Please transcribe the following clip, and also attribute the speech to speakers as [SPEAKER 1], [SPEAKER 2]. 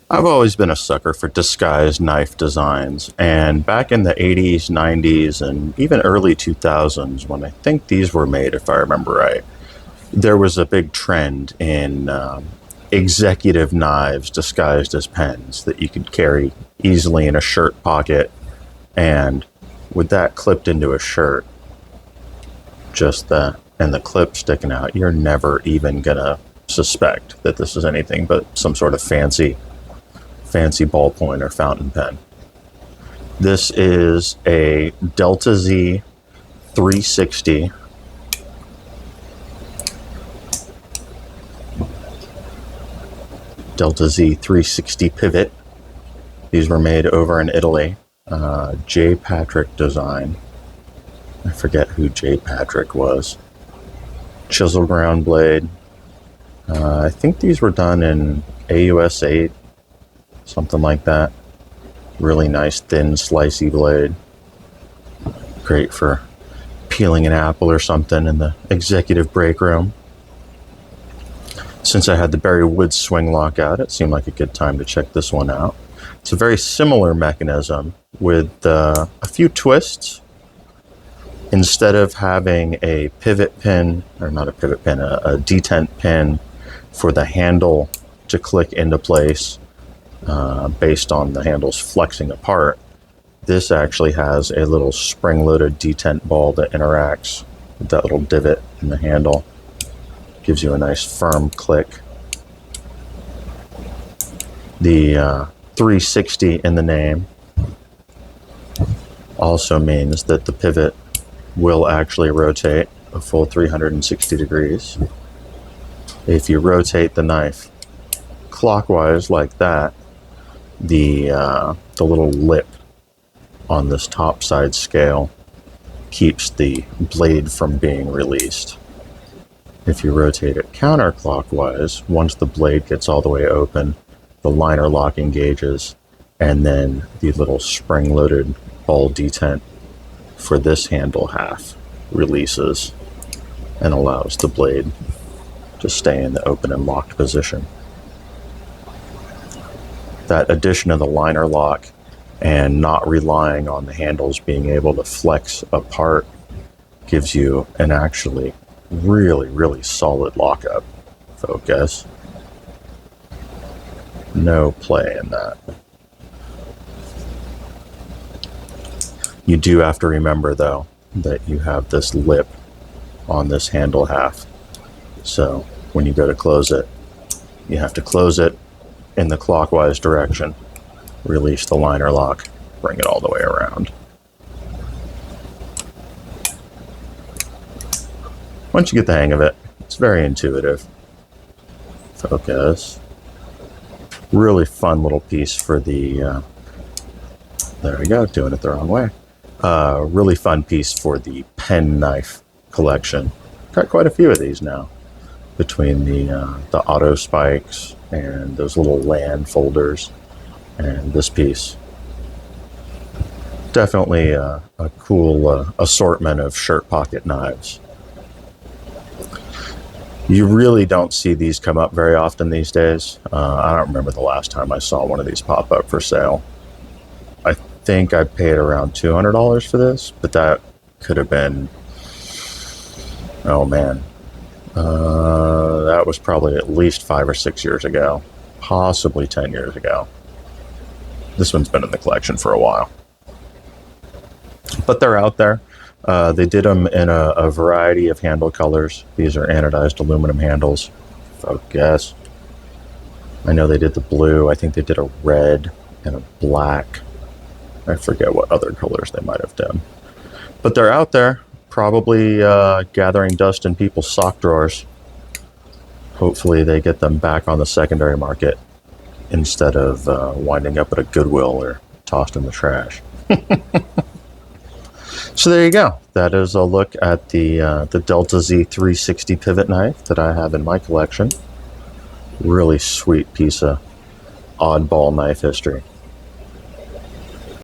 [SPEAKER 1] I've always been a sucker for disguised knife designs, and back in the 80s, 90s, and even early 2000s, when I think these were made, if I remember right, there was a big trend in executive knives disguised as pens that you could carry easily in a shirt pocket, and with that clipped into a shirt, just that, and the clip sticking out, you're never even gonna suspect that this is anything but some sort of fancy ballpoint or fountain pen. This is a Delta Z 360. Delta Z 360 pivot. These were made over in Italy. J. Patrick design. I forget who J. Patrick was. Chisel ground blade. I think these were done in AUS 8, something like that. Really nice, thin, slicey blade. Great for peeling an apple or something in the executive break room. Since I had the Barry Woods swing lock out, it seemed like a good time to check this one out. It's a very similar mechanism with a few twists. Instead of having a pivot pin, or not a pivot pin, a detent pin for the handle to click into place based on the handles flexing apart, this actually has a little spring-loaded detent ball that interacts with that little divot in the handle. Gives you a nice firm click. The 360 in the name also means that the pivot will actually rotate a full 360 degrees. If you rotate the knife clockwise like that, the little lip on this top side scale keeps the blade from being released. If you rotate it counterclockwise, once the blade gets all the way open, the liner lock engages, and then the little spring-loaded ball detent for this handle half releases and allows the blade to stay in the open and locked position. That addition of the liner lock and not relying on the handles being able to flex apart gives you an actually really solid lockup focus. No play in that. You do have to remember though that you have this lip on this handle half. So when you go to close it, you have to close it in the clockwise direction, release the liner lock, bring it all the way around. Once you get the hang of it, it's very intuitive. Focus. Really fun little piece for the, there we go, doing it the wrong way. Really fun piece for the pen knife collection. Got quite a few of these now, between the auto spikes and those little land folders and this piece. Definitely a cool assortment of shirt pocket knives. You really don't see these come up very often these days. I don't remember the last time I saw one of these pop up for sale. I think I paid around $200 for this, but that could have been, oh man, that was probably at least 5 or 6 years ago, possibly 10 years ago. This one's been in the collection for a while. But they're out there. They did them in a variety of handle colors. These are anodized aluminum handles. Focus. I know they did the blue. I think they did a red and a black. I forget what other colors they might have done. But they're out there, probably gathering dust in people's sock drawers. Hopefully they get them back on the secondary market instead of winding up at a Goodwill or tossed in the trash. So there you go. That is a look at the Delta Z 360 pivot knife that I have in my collection. Really sweet piece of oddball knife history.